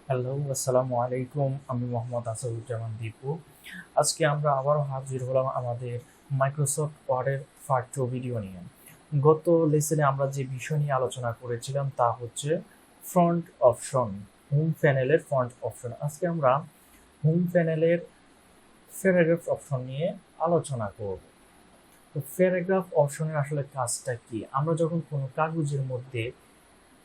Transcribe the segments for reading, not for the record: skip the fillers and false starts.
Hello, আসসালামু আলাইকুম। আমি মোহাম্মদ আসাদুজ্জামান দীপু। আজকে আমরা আবারও হাজির হলাম আমাদের মাইক্রোসফট ওয়ার্ডের পার্ট 2 ভিডিও নিয়ে। গত লেসনে আমরা যে বিষয় নিয়ে আলোচনা করেছিলাম তা হচ্ছে ফ্রন্ট অপশন, হোম প্যানেলের ফ্রন্ট অপশন। আজকে আমরা হোম প্যানেলের প্যারাগ্রাফ অপশন নিয়ে আলোচনা করব। তো প্যারাগ্রাফ অপশনের আসলে কাজটা কি? আমরা যখন কোনো কাগজের মধ্যে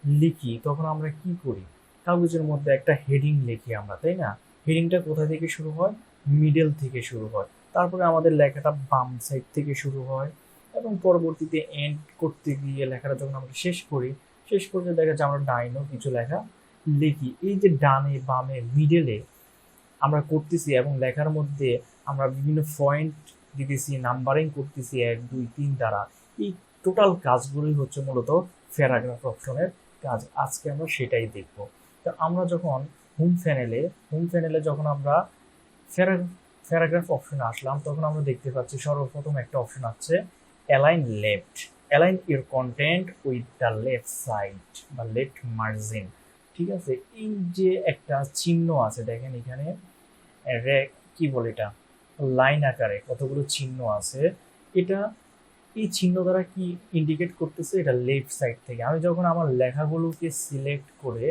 লিখি তখন আমরা কি করি? কাগজের মধ্যে একটা হেডিং লিখি আমরা, তাই না? হেডিংটা কোথা থেকে শুরু হয়? মিডল থেকে শুরু হয়। তারপরে আমাদের লেখাটা বাম সাইড থেকে শুরু হয় এবং পরবর্তীতে এন্ড করতে গিয়ে লেখাটা যখন আমরা শেষ করি, শেষ পর্যন্ত দেখা যায় আমরা ডাইনও কিছু লেখা লিখি। এই যে ডানে বামে মিডলে আমরা করতেছি এবং লেখার মধ্যে আমরা বিভিন্ন পয়েন্ট দিতেছি, নাম্বারিং করতেছি 1 2 3 দ্বারা। এই টোটাল কাজগুলোই হচ্ছে মূলত প্যারাগ্রাফ অপশনের কাজ। আজকে আমরা সেটাই দেখব। তো আমরা যখন হোম প্যানেলে যখন আমরা প্যারাগ্রাফ অপশনে আসলাম তখন আমরা দেখতে পাচ্ছি সর্বপ্রথম একটা অপশন আছে align left, align your content with the left side বা লেফট মার্জিন। ঠিক আছে, এই যে একটা চিহ্ন আছে দেখেন এখানে, কি বলে এটা, লাইন আকারে কতগুলো চিহ্ন আছে। এটা এই চিহ্ন দ্বারা কি ইন্ডিকেট করতেছে? এটা লেফট সাইড থেকে। আমি যখন আমার লেখাগুলোকে সিলেক্ট করে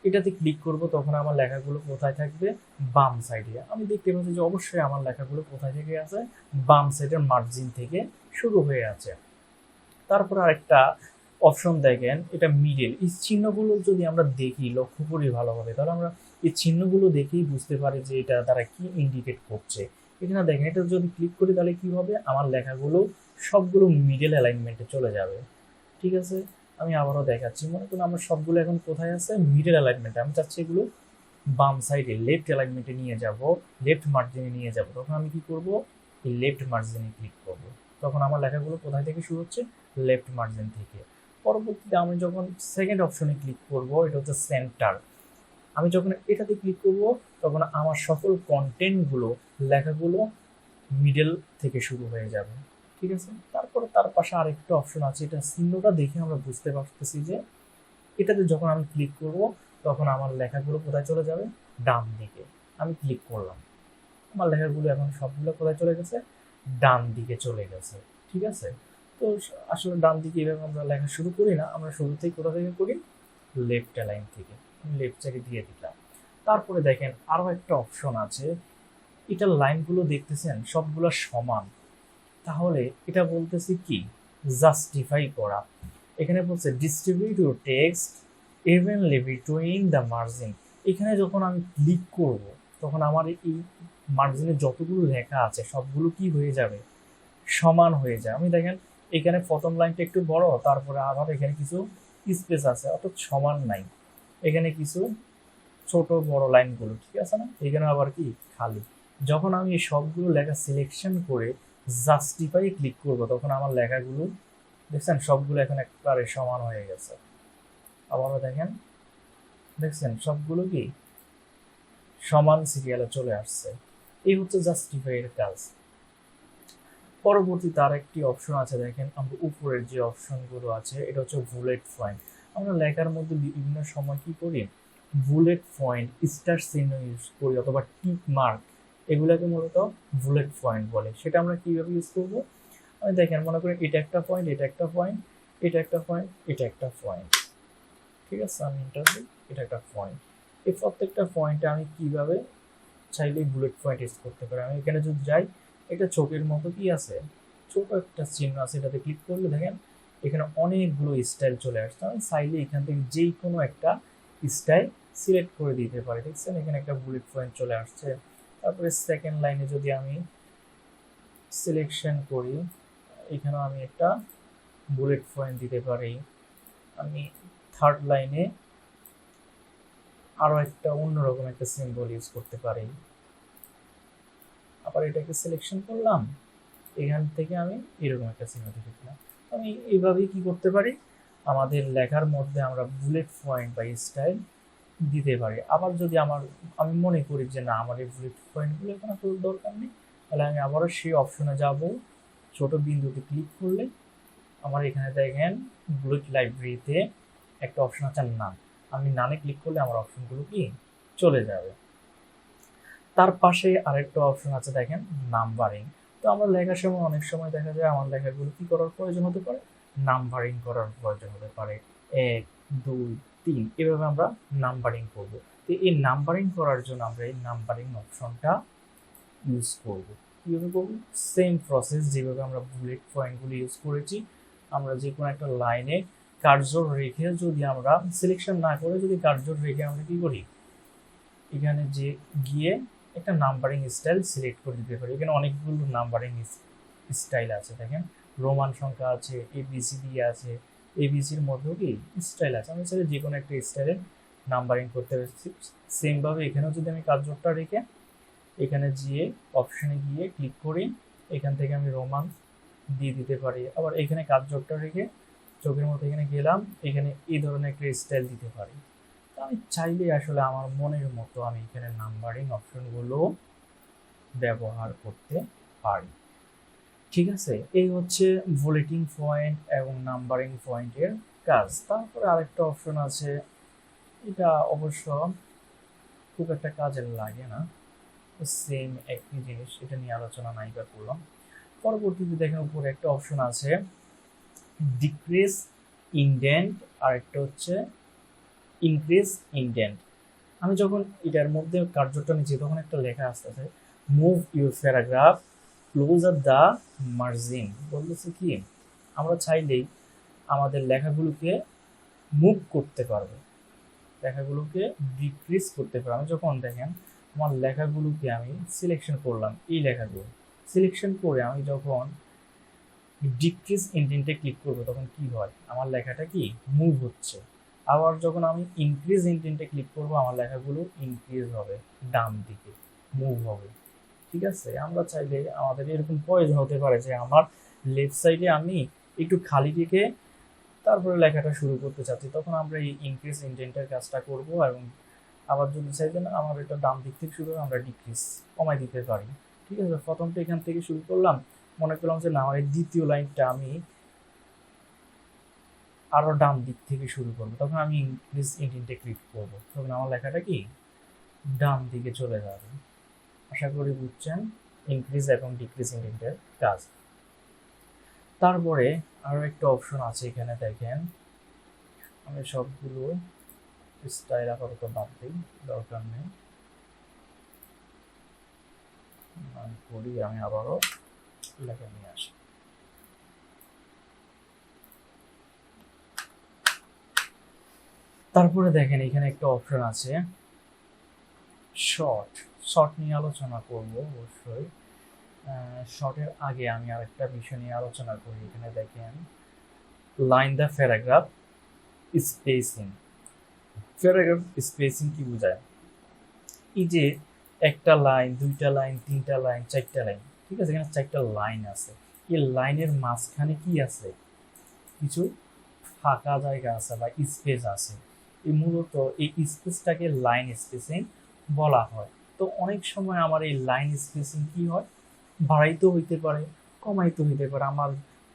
এটাতে ক্লিক করব তখন আমার লেখাগুলো কোথায় থাকবে? বাম সাইডে। আমি দেখতে পাচ্ছি যে অবশ্যই আমার লেখাগুলো কোথায় থেকে আছে? বাম সাইডের মার্জিন থেকে শুরু হয়ে আছে। তারপর আরেকটা অপশন দেখেন, এটা মিডল। এই চিহ্নগুলো যদি আমরা দেখি, লক্ষ্য করি ভালোভাবে, তাহলে আমরা এই চিহ্নগুলো দেখেই বুঝতে পারি যে এটা দ্বারা কি ইন্ডিকেট করছে। এখানে দেখেন, এটা যদি ক্লিক করি তাহলে কি হবে? আমার লেখাগুলো সবগুলো মিডল অ্যালাইনমেন্টে চলে যাবে। ঠিক আছে, আমি আবারও দেখাচ্ছি। মনে করুন আমার সবগুলো এখন কোথায় আছে? মিডল অ্যালাইনমেন্টে। আমি চাচ্ছি এগুলো বাম সাইডে লেফট অ্যালাইনমেন্টে নিয়ে যাব, লেফট মার্জিনে নিয়ে যাব। তখন আমি কি করব? এই লেফট মার্জিনে ক্লিক করব। তখন আমার লেখাগুলো কোথায় থেকে শুরু হচ্ছে? লেফট মার্জিন থেকে। পরবর্তীতে আমি যখন সেকেন্ড অপশনে ক্লিক করব, এটা হচ্ছে সেন্টার। আমি যখন এটাতে ক্লিক করব তখন আমার সকল কন্টেন্টগুলো, লেখাগুলো মিডল থেকে শুরু হয়ে যাবে। ঠিক আছে, তারপরে তার পাশে আরেকটা অপশন আছে। এটা চিহ্নটা দেখে আমরা বুঝতে পারতেছি যে এটাতে যখন আমি ক্লিক করব তখন আমার লেখাগুলো কোথায় চলে যাবে? ডান দিকে। আমি ক্লিক করলাম, আমার লেখাগুলো এখন সবগুলো কোথায় চলে গেছে? ডান দিকে চলে গেছে। ঠিক আছে, তো আসলে ডান দিকে এভাবে আমরা লেখা শুরু করি না, আমরা শুরুতেই কোথা থেকে করি? লেফট লাইন থেকে। আমি লেফট সাইডে দিয়ে দিলাম। তারপরে দেখেন আরো একটা অপশন আছে। এটার লাইনগুলো দেখতেছেন সবগুলো সমান। তাহলে এটা বলতেছি কি? জাস্টিফাই করা। এখানে বলছে distribute your text evenly between the margin. এখানে যখন আমি ক্লিক করব তখন আমার এই মার্জিনে যতগুলো লেখা আছে সবগুলো কি হয়ে যাবে? সমান হয়ে যায়। আমি দেখেন এখানে প্রথম লাইনটা একটু বড়, তারপরে আবার এখানে কিছু স্পেস আছে, অর্থাৎ সমান নাই। এখানে কিছু ছোট বড় লাইনগুলো, ঠিক আছে না? এখানে আবার কি খালি। যখন আমি এই সবগুলো লেখা সিলেকশন করে জাস্টিফাই ক্লিক করব তখন আমার লেখাগুলো দেখছেন সবগুলো এখন একবারে সমান হয়ে গেছে। আবারও দেখেন, দেখছেন সবগুলো কি সমান সিরিয়ালে চলে আসছে। এই হচ্ছে জাস্টিফাই এর কাজ। পরবর্তীতে আরেকটি অপশন আছে দেখেন, আমরা উপরের যে অপশনগুলো আছে এটা হচ্ছে বুলেট পয়েন্ট। আমরা লেখার মধ্যে বিভিন্ন সময় কি করি? বুলেট পয়েন্ট, স্টার চিহ্ন ইউজ করি অথবা টিক মার্ক, এগুলোকে মূলত বুলেট পয়েন্ট বলে। সেটা আমরা কিভাবে ইউজ করবো? আমি দেখেন, মনে করি এটা একটা পয়েন্ট, এটা একটা পয়েন্ট, এটা একটা পয়েন্ট, এটা একটা পয়েন্ট। ঠিক আছে, আমি এন্টার দিই, এটা একটা পয়েন্ট। এই প্রত্যেকটা পয়েন্টে আমি কিভাবে চাইলে বুলেট পয়েন্ট ইউজ করতে পারি। আমি এখানে যদি যাই, এটা চোখের মতো কি আছে, ছোট একটা চিহ্ন আছে, এটাতে ক্লিক করলে দেখেন এখানে অনেকগুলো স্টাইল চলে আসছে। আমি চাইলে এখান থেকে যেই কোনো একটা স্টাইল সিলেক্ট করে দিতে পারি। দেখছেন এখানে একটা বুলেট পয়েন্ট চলে আসছে। তারপরে সেকেন্ড লাইনে যদি আমি সিলেকশন করি, এখানেও আমি একটা বুলেট পয়েন্ট দিতে পারি। আমি থার্ড লাইনে আরো একটা অন্যরকম একটা সিম্বল ইউজ করতে পারি। আবার এটাকে সিলেকশন করলাম, এখান থেকে আমি এরকম একটা চিহ্ন দিয়ে দিলাম। আমি এইভাবেই কি করতে পারি? আমাদের লেখার মধ্যে আমরা বুলেট পয়েন্ট বা স্টাইল দিতে পারি। আবার যদি আমি মনে করি যে না, আমার এই বুলেট পয়েন্টগুলো কোনো দরকার নেই, তাহলে আমি আবারও সেই অপশনে যাব। ছোট বিন্দুতে ক্লিক করলে আমার এখানে দেখেন বুলেট লাইব্রেরিতে একটা অপশন আছে নান। আমি নানে ক্লিক করলে আমার অপশনগুলো কি চলে যাবে। তার পাশে আরেকটা অপশন আছে দেখেন, নাম্বারিং। তো আমরা লেখার সময় অনেক সময় দেখা যায় আমার লেখাগুলো কি করার প্রয়োজন হতে পারে, নাম্বারিং করার প্রয়োজন হতে পারে। 1 2 3 এভাবে আমরা নাম্বারিং করব। তো এই নাম্বারিং করার জন্য আমরা এই নাম্বারিং অপশনটা ইউজ করব। কিভাবে করব? সেম প্রসেস যেভাবে আমরা বুলেট পয়েন্টগুলো ইউজ করেছি। আমরা যে কোনো একটা লাইনে কার্সর রেখে যদি আমরা সিলেকশন না করে যদি কার্সর রেখে আমরা কি করি, এখানে যে গিয়ে একটা নাম্বারিং স্টাইল সিলেক্ট করে দিতে পারি। এখানে অনেকগুলো নাম্বারিং স্টাইল আছে, দেখেন রোমান সংখ্যা আছে, এবিসিডি আছে, এবিসির মধ্যেও কি স্টাইল আছে। আমি চাইলে যে কোনো একটা স্টাইলের নাম্বারিং করতে পারছি। সেমভাবে এখানেও যদি আমি কার্সরটা রেখে এখানে গিয়ে অপশনে গিয়ে ক্লিক করি, এখান থেকে আমি রোমান দিয়ে দিতে পারি। আবার এখানে কার্সরটা রেখে চোখের মতো এখানে গেলাম, এখানে এই ধরনের একটা স্টাইল দিতে পারি। তো আমি চাইলে আসলে আমার মনের মতো আমি এখানে নাম্বারিং অপশনগুলো ব্যবহার করতে পারি। ঠিক আছে, এই হচ্ছে বুলেটিং পয়েন্ট এবং নাম্বারিং পয়েন্টের কাজ। তারপরে আরেকটা অপশন আছে, এটা অবশ্য খুব একটা কাজের লাগে না, সেম একই জিনিস, এটা নিয়ে আলোচনা নাই বা করলাম। পরবর্তীতে দেখেন উপরে একটা অপশন আছে ডিক্রিজ ইনডেন্ট, আর একটা হচ্ছে ইনক্রিজ ইনডেন্ট। আমি যখন এটার মধ্যে কার্যটা নিচ্ছি তখন একটা লেখা আসতেছে move your paragraph closure the margin. বলতেছে কি, আমরা চাইলেই আমাদের লেখাগুলোকে মুভ করতে পারবো, লেখাগুলোকে ডিক্রিজ করতে পারবো। আমি যখন দেখেন আমার লেখাগুলোকে আমি সিলেকশন করলাম, এই লেখাগুলো সিলেকশন করে আমি যখন ডিক্রিজ ইনডেন্টে ক্লিক করবো তখন কি হয়, আমার লেখাটা কি মুভ হচ্ছে। আবার যখন আমি ইনক্রিজ ইনডেন্টে ক্লিক করবো আমার লেখাগুলো ইনক্রিজ হবে, ডান দিকে মুভ হবে। ঠিক আছে, আমরা চাইলে আমাদের এরকম প্রয়োজন হতে পারে যে আমার লেফট সাইডে আমি একটু খালি রেখে তারপরে লেখাটা শুরু করতে চাচ্ছি, তখন আমরা এই ইনক্রিজ ইনডেন্টের কাজটা করব। এবং আবার যদি চাইলে না আমার এটা ডান দিক থেকে শুরু আমরা ডিক্রিজ কমাই দিতে পারি। ঠিক আছে, প্রথমটা এখান থেকে শুরু করলাম, মনে করলাম যে না আমার এই দ্বিতীয় লাইনটা আমি আরো ডান দিক থেকে শুরু করবো, তখন আমি ইনক্রিজ ইনডেন্টে ক্লিক করবো, তখন আমার লেখাটা কি ডান দিকে চলে যাবে। আশা করি বুঝছেন ইনক্রিজ এবং ডিক্রিজ ইনডেন্টের কাজ। তারপরে আরো একটা অপশন আছে এখানে দেখেন, আমি সবগুলো স্টাইল আপাতত বাদ দিই, দরকার নেই। করি আমি আবারও লেখা নিয়ে আসি। তারপরে দেখেন এখানে একটা অপশন আছে শর্ট, শর্ট নিয়ে আলোচনা করব অবশ্যই। শর্টের আগে আমি আরেকটা বিষয় নিয়ে আলোচনা করি। এখানে দেখেন line the paragraph spacing. Paragraph spacing কি বোঝায়, এই যে একটা লাইন, দুইটা লাইন, তিনটা লাইন, চারটা লাইন, ঠিক আছে, এখানে চারটা লাইন আছে, এই লাইনের মাঝখানে কি আছে, কিছু ফাঁকা জায়গা আছে বা স্পেস আছে। এই মূলত এই স্পেসটাকে লাইন স্পেসিং বলা হয়। তো অনেক সময় আমার এই লাইন স্পেসিং কি হয়, বাড়াইতে হইতে পারে, কমাইতে হইতে পারে। আমার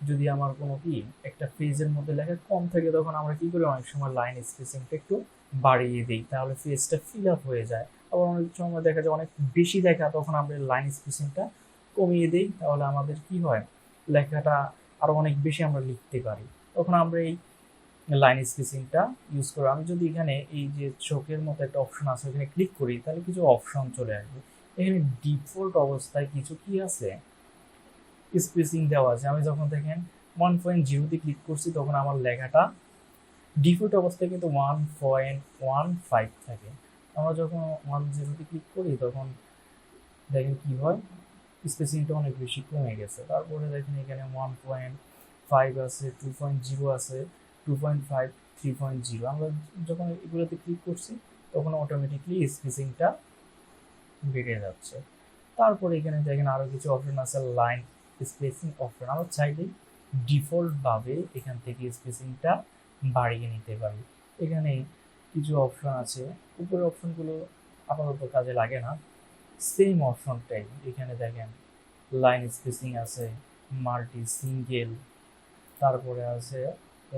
যদি আমার কোনো কি একটা পেজের মধ্যে লেখা কম থাকে তখন আমরা কি করি, অনেক সময় লাইন স্পেসিংটা একটু বাড়িয়ে দিই, তাহলে পেজটা ফিল আপ হয়ে যায়। আবার অনেক সময় দেখা যায় অনেক বেশি লেখা, তখন আমরা লাইন স্পেসিংটা কমিয়ে দিই, তাহলে আমাদের কি হয়, লেখাটা আরো অনেক বেশি আমরা লিখতে পারি, তখন আমরা এই লাইন স্পেসিংটা ইউজ করি। আমি যদি এখানে এই যে চোখের মতো একটা অপশন আছে ওখানে ক্লিক করি তাহলে কিছু অপশন চলে আসবে। এখানে ডিফল্ট অবস্থায় কিছু কি আছে, স্পেসিং দেওয়া আছে। আমি যখন দেখেন 1.0 তে ক্লিক করছি তখন আমার লেখাটা ডিফল্ট অবস্থায় কিন্তু 1.15 থাকে। আমরা যখন 10 তে ক্লিক করি তখন দেখেন কি হয়, স্পেসিংটা অনেক বেশি কমে গেছে। তারপরে দেখেন এখানে 1.5 আছে, 2.0 আছে, 2.5, 3.0। আমরা যখন এগুলোতে ক্লিক করছি তখন অটোমেটিকলি স্পেসিংটা বেড়ে যাচ্ছে। তারপরে এখানে দেখেন আরো কিছু অপশন আছে, লাইন স্পেসিং অপশন। আমরা চাইলেই ডিফল্ট ভাবে এখান থেকে স্পেসিংটা বাড়িয়ে নিতে পারি। এখানে কিছু অপশন আছে, উপরের অপশনগুলো আপাতত কাজে লাগে না, সেম অপশনটাই এখানে দেখেন লাইন স্পেসিং আছে, সিঙ্গেল, তারপরে আছে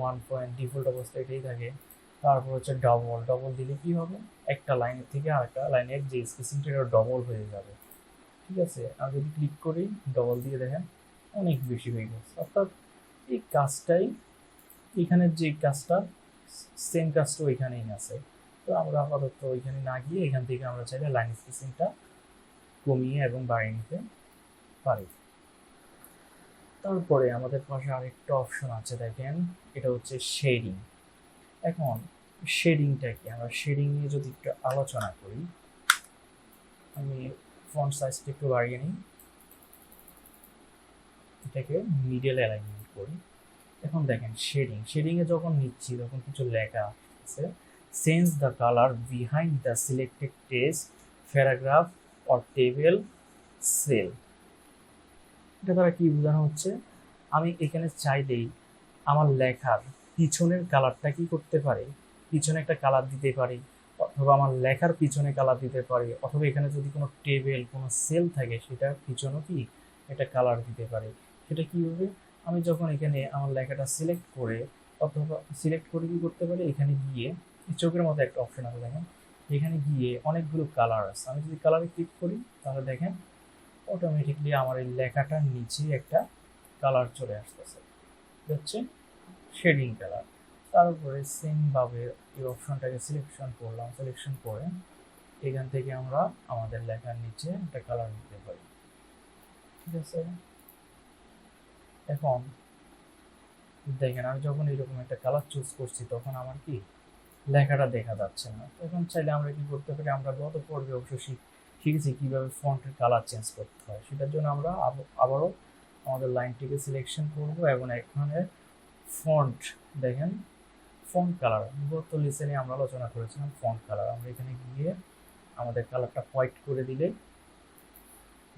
1 পয়েন্ট, ডিফল্ট অবস্থা এটাই থাকে, তারপর হচ্ছে ডবল, ডবল দিলে কি হবে, একটা লাইনের থেকে আরেকটা লাইনের যে স্পেসিংটা এটা ডবল হয়ে যাবে। ঠিক আছে, আমি যদি ক্লিক করি ডবল দিয়ে দেখেন অনেক বেশি হয়ে গেছে। অর্থাৎ এই কাজটাই, এখানের যে কাজটা সেম কাজটা ওইখানেই আছে। তো আমরা আপাতত ওইখানে না গিয়ে এখান থেকে আমরা চাইলে লাইন স্পেসিংটা কমিয়ে এবং বাড়িয়ে নিতে পারি। তারপরে আমাদের পাশে আরেকটা অপশন আছে, দেখেন এটা হচ্ছে শেডিং। এখন শেডিংটা কি, আমরা শেডিং নিয়ে যদি একটু আলোচনা করি, আমি ফন্ট সাইজটা একটু বাড়িয়ে নিই, এটাকে মিডল অ্যালাইনমেন্ট করি। এখন দেখেন শেডিং, শেডিংয়ে যখন নিচ্ছি তখন কিছু লেখা আছে, change the colour behind the selected text, paragraph or table sell. এটা দ্বারা কি বোঝানো হচ্ছে, আমি এখানে চাইলেই আমার লেখার পিছনের কালারটা কি করতে পারি, পিছনে একটা কালার দিতে পারি, অথবা আমার লেখার পিছনে কালার দিতে পারি, অথবা এখানে যদি কোনো টেবিল কোনো সেল থাকে সেটার পিছনেও কি একটা কালার দিতে পারি। সেটা কীভাবে, আমি যখন এখানে আমার লেখাটা সিলেক্ট করে, অথবা সিলেক্ট করে কি করতে পারি, এখানে গিয়ে চোখের মতো একটা অপশন আছে দেখেন, এখানে গিয়ে অনেকগুলো কালার আছে, আমি যদি কালারে ক্লিক করি তাহলে দেখেন অটোমেটিকলি আমার এই লেখাটার নিচে একটা কালার চলে আসতেছে, হচ্ছে শেডিং কালার। তারপরে সেমভাবে এই অপশনটাকে সিলেকশন করলাম, সিলেকশন করে এখান থেকে আমরা আমাদের লেখার নিচে একটা কালার দিতে পারি। ঠিক আছে, এখন দেখেন আমি যখন এরকম একটা কালার চুজ করছি তখন আমার কি লেখাটা দেখা যাচ্ছে না। এখন চাইলে আমরা কি করতে পারি, আমরা গত পর্বে অবশ্যই শিখেছি কীভাবে ফন্টের কালার চেঞ্জ করতে হয়। সেটার জন্য আমরা আবারও আমাদের লাইনটিকে সিলেকশন করব এবং এখানে ফন্ট, দেখেন ফন্ট কালার, গত লেসনে আমরা আলোচনা করেছিলাম ফন্ট কালার, আমরা এখানে গিয়ে আমাদের কালারটা হোয়াইট করে দিলে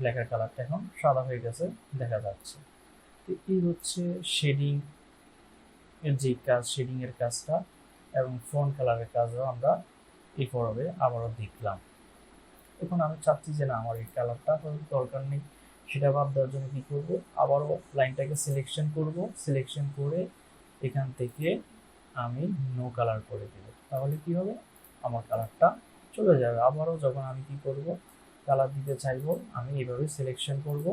লেখার কালারটা এখন সাদা হয়ে গেছে, দেখা যাচ্ছে। তো এই হচ্ছে শেডিং এর যে কাজ, শেডিং এর কাজটা এবং ফন্ট কালারের কাজও আমরা এই পর্বে আবারও দেখলাম। এখন আমি চাচ্ছি যে না আমার এই কালারটা দরকার নেই, সেটা বাদ দেওয়ার জন্য কি করব, আবারও লাইনটাকে সিলেকশন করব, সিলেকশন করে এখান থেকে আমি নো কালার করে দেব, তাহলে কি হবে আমার কালারটা চলে যাবে। আবারও যখন আমি কি করব কালার দিতে চাইবো, আমি এইভাবে সিলেকশন করব,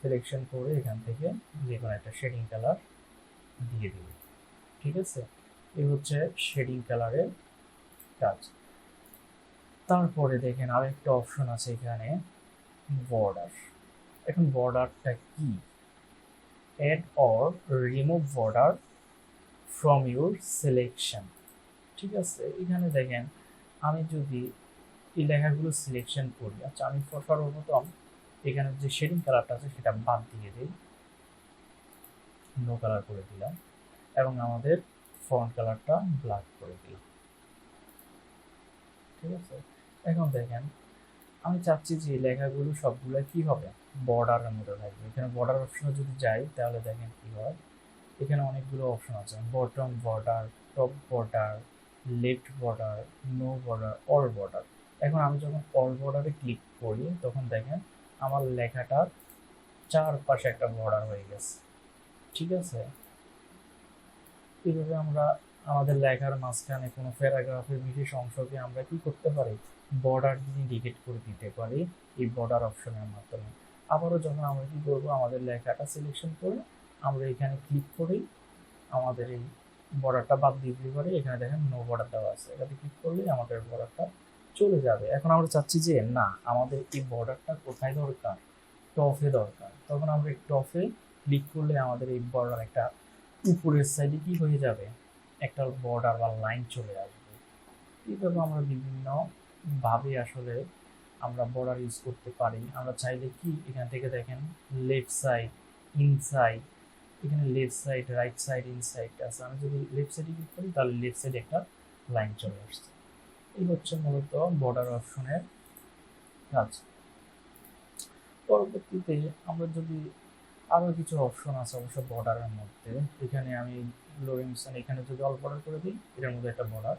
সিলেকশন করে এখান থেকে যে কোনো একটা শেডিং কালার দিয়ে দেব। ঠিক আছে, এই হচ্ছে শেডিং কালারের কাজ। তারপরে দেখেন আরেকটা অপশন আছে এখানে বর্ডার। এখন বর্ডারটা কি, add or remove border from your selection. ঠিক আছে, এখানে দেখেন আমি যদি এই লেখাগুলো সিলেকশন করি, আচ্ছা আমি সর্বপ্রথম এখানে যে শেডিং কালারটা আছে সেটা বাদ দিয়ে দিই, নো কালার করে দিলাম এবং আমাদের ফন্ট কালারটা ব্ল্যাক করে দিলাম। ঠিক আছে, এখন দেখেন আমি চাচ্ছি যে লেখাগুলো সবগুলো কি হবে বর্ডারের মধ্যে থাকবে। এখানে বর্ডার অপশনে যদি যাই তাহলে দেখেন কি হয়, এখানে অনেকগুলো অপশন আছে, bottom border, top border, left border, no border, all border. এখন আমি যখন অল বর্ডারে ক্লিক করি তখন দেখেন আমার লেখাটার চারপাশে একটা বর্ডার হয়ে গেছে। ঠিক আছে, এইভাবে আমরা আমাদের লেখার মাঝখানে কোনো প্যারাগ্রাফের বিশেষ অংশকে আমরা কি করতে পারি, বর্ডার দিয়ে ইন্ডিকেট করে দিতে পারি এই বর্ডার অপশনের মাধ্যমে। আবারও যখন আমরা কি করব, আমাদের লেখাটা সিলেকশন করে আমরা এখানে ক্লিক করেই আমাদের এই বর্ডারটা বাদ দিয়ে দিতে পারি। এখানে দেখেন নো বর্ডার দেওয়া আছে, এটাতে ক্লিক করলে আমাদের বর্ডারটা চলে যাবে। এখন আমরা চাচ্ছি যে না আমাদের এই বর্ডারটা কোথায় দরকার, টপে দরকার, তখন আমরা এই টপে ক্লিক করলে আমাদের এই বর্ডার একটা উপরের সাইডে কি হয়ে যাবে, একটা বর্ডার বা লাইন চলে আসবে। এইভাবে আমরা বিভিন্ন ভাবে আসলে আমরা বর্ডার ইউজ করতে পারি। আমরা চাইলে কি এখান থেকে দেখেন লেফট সাইড, ইনসাইড, এখানে left side, right side, inside আছে, আমি যদি লেফট সাইডে ক্লিক করি তাহলে লেফট সাইডে একটা লাইন চলে আসছে। এই হচ্ছে মূলত বর্ডার অপশনের কাজ। পরবর্তীতে আমরা যদি আরও কিছু অপশন আছে অবশ্য বর্ডারের মধ্যে, এখানে আমি লোরেনসন এখানে যদি অল বর্ডার করে দিই এটার মধ্যে একটা বর্ডার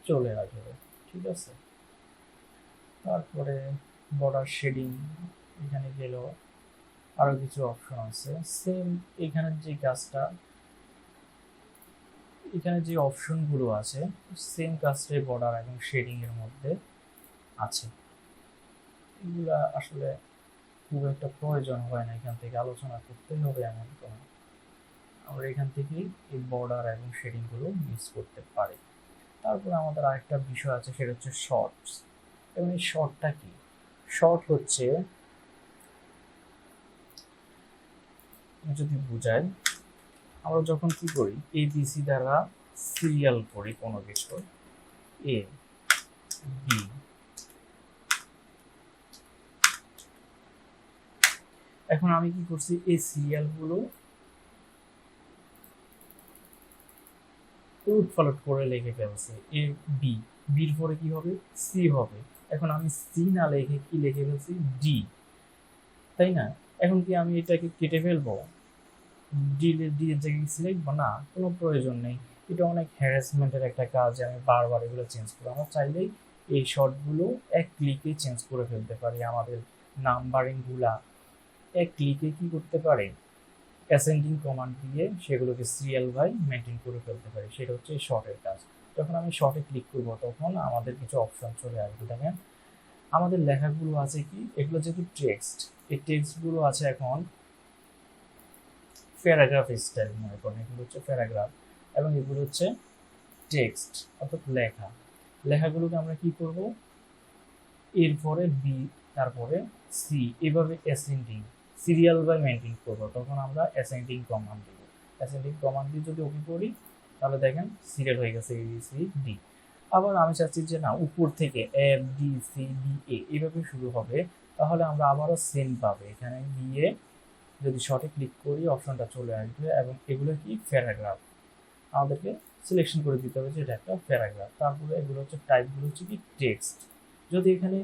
চলে আসবে। ঠিক আছে, তারপরে বর্ডার শেডিং, এখানে গেল আরও কিছু অপশন আছে সেম, এখানের যে কাজটা এখানে যে অপশনগুলো আছে সেম কাজটাই বর্ডার এবং শেডিং এর মধ্যে আছে। এগুলা আসলে খুব একটা প্রয়োজন হয় না এখান থেকে আলোচনা করতেই হবে এমন কোনো, আমরা এখান থেকেই এই বর্ডার এবং শেডিং গুলো ইউজ করতে পারি। তারপরে আমাদের আরেকটা বিষয় আছে, সেটা হচ্ছে শর্টস। এবং এই শর্টটা কি? শর্ট হচ্ছে, যদি বুঝাই, আমরা যখন কি করি এবিসি দ্বারা সিরিয়াল করি কোনো কিছু, এ বি, এখন আমি কি করছি এই সিরিয়াল গুলো উলট পালট করে লিখে ফেলছি। এ বি, বির পরে কি হবে সি হবে। এখন আমি সি না লিখে কি লিখে ফেলছি ডি, তাই না? এখন কি আমি এটাকে কেটে ফেলবো? ডি এর জায়গায় সি লিখবো না, কোনো প্রয়োজন নেই। এটা অনেক হ্যারাসমেন্টের একটা কাজ, আমি বারবার এগুলো চেঞ্জ করবো। আমরা চাইলেই এই শর্টগুলো এক ক্লিকে চেঞ্জ করে ফেলতে পারি। আমাদের নাম্বারিং গুলা এক ক্লিকে কি করতে পারে, অ্যাসেন্ডিং কমান্ড দিয়ে সেগুলোকে সিরিয়াল বাই মেনটেন করে ফেলতে পারি। সেটা হচ্ছে শর্টের কাজ। যখন আমি শর্টে ক্লিক করব তখন আমাদের কিছু অপশন চলে আসবে। দেখেন আমাদের লেখাগুলো আছে কি, এগুলো যেহেতু টেক্সট, এই টেক্সটগুলো আছে এখন প্যারাগ্রাফ স্টাইল মনে করেন। এগুলো হচ্ছে প্যারাগ্রাফ এবং এগুলো হচ্ছে টেক্সট অর্থাৎ লেখা। লেখাগুলোকে আমরা কি করব, এরপরে বি, তারপরে সি, এভাবে অ্যাসেন্ডিং সিরিয়াল বাই মেনটেন করবো। তখন আমরা অ্যাসেন্ডিং কমান্ড দিব। অ্যাসেন্ডিং কমান্ড দিয়ে যদি ওকে করি তাহলে দেখেন সিরিয়াল হয়ে গেছে এ বি সি ডি। আবার আমি চাচ্ছি যে না, উপর থেকে F D C D A এভাবে শুরু হবে, তাহলে আমরা আবারও সেম পাবে। এখানে গিয়ে যদি শর্টে ক্লিক করি অপশনটা চলে আসবে এবং এগুলো কি প্যারাগ্রাফ, আমাদেরকে সিলেকশন করে দিতে হবে যে এটা একটা প্যারাগ্রাফ। তারপরে এগুলো হচ্ছে টাইপগুলো হচ্ছে কি টেক্সট। যদি এখানে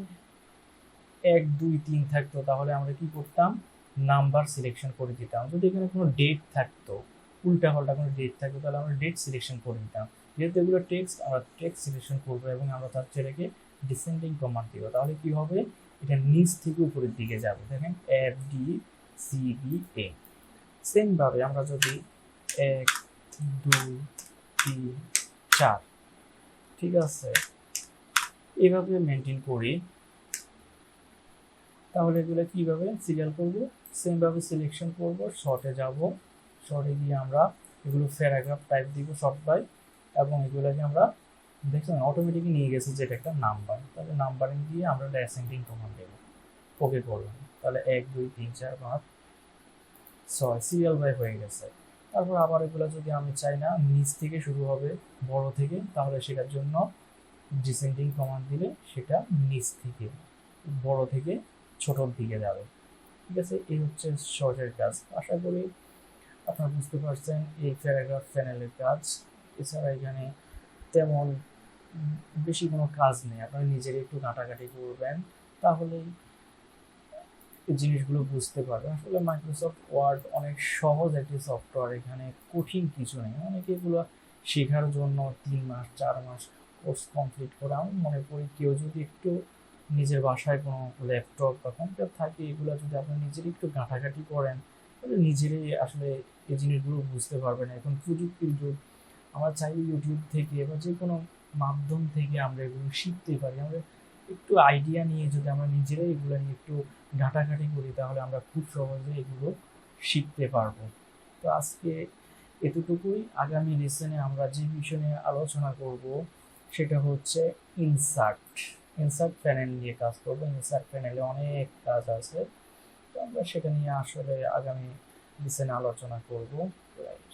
1 2 3 থাকতো তাহলে আমরা কি করতাম, নাম্বার সিলেকশন করে দিতাম। যদি এখানে কোনো ডেট থাকতো, উল্টা পাল্টা কোনো ডেট থাকতো, তাহলে আমরা ডেট সিলেকশন করে দিতাম। যেহেতু এগুলো টেক্সট, আমরা টেক্সট সিলেকশন করবো এবং আমরা তার ছেলেকে ডিসেন্ডিং কমান্ড দিব। তাহলে কি হবে, এটা নিচ থেকে উপরের দিকে যাবে। দেখেন F D C B A. Same ভাবে আমরা যদি 1 2 3 4, ঠিক আছে, এভাবে মেনটেন করি, তাহলে এগুলো কিভাবে সিরিয়াল করব, সেম ভাবে সিলেকশন করব, শর্টে যাব, শর্টে গিয়ে আমরা এগুলো প্যারাগ্রাফ টাইপ দিব শর্ট বাই, এবং এগুলোকে আমরা দেখছেন অটোমেটিকলি নিয়ে গেছে যে এটা একটা নাম্বার। তাহলে নাম্বারিং দিয়ে আমরা অ্যাসেন্ডিং কমান্ড দেব, ওকে করলাম। তাহলে 1 2 3 4 5 6 সিরিয়াল বাই হয়ে গেছে। তারপর আবার এগুলো যদি আমি চাই না নিচ থেকে শুরু হবে বড় থেকে, তাহলে সেটার জন্য ডিসেন্ডিং কমান্ড দিলে সেটা নিচ থেকে বড় থেকে ছোটর দিকে যাবে। ঠিক আছে, এই হচ্ছে শর্টের কাজ। আশা করি আপনারা বুঝতে পারছেন এই প্যারাগ্রাফ প্যানেলের কাজ। এছাড়া এখানে তেমন বেশি কোনো কাজ নেই, আপনারা নিজেরা একটু ঘাটাঘাটি করবেন তাহলেই এই জিনিসগুলো বুঝতে পারবেন। আসলে মাইক্রোসফট ওয়ার্ড অনেক সহজ একটি সফটওয়্যার, এখানে কঠিন কিছু নেই। অনেকে এগুলো শেখার জন্য 3 মাস 4 মাস কোর্স কমপ্লিট করে, আমি মনে করি কেউ যদি একটু নিজের বাসায় কোনো ল্যাপটপ বা কম্পিউটার থাকে, এগুলো যদি আপনি নিজেরই একটু ঘাটাঘাটি করেন তাহলে নিজেরই আসলে এই জিনিসগুলো বুঝতে পারবেন। এখন প্রযুক্তির যুগ, আমরা চাইলে ইউটিউব থেকে বা যে কোনো মাধ্যম থেকে আমরা এগুলো শিখতে পারি। আমরা একটু আইডিয়া নিয়ে যদি আমরা নিজেরাই এগুলো নিয়ে একটু ঘাটাঘাটি করি তাহলে আমরা খুব সহজে এগুলো শিখতে পারবো। তো আজকে এতটুকুই। আগামী লেসনে আমরা যে বিষয় নিয়ে আলোচনা করব সেটা হচ্ছে ইনসার্ট। ইনসার্ট প্যানেল নিয়ে কাজ করবো। ইনসার্ট প্যানেলে অনেক কাজ আছে, তো আমরা সেটা নিয়ে আসলে আগামী লেসনে আলোচনা করব।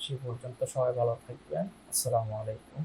সে পর্যন্ত সবাই ভালো থাকবেন। আসসালামু আলাইকুম।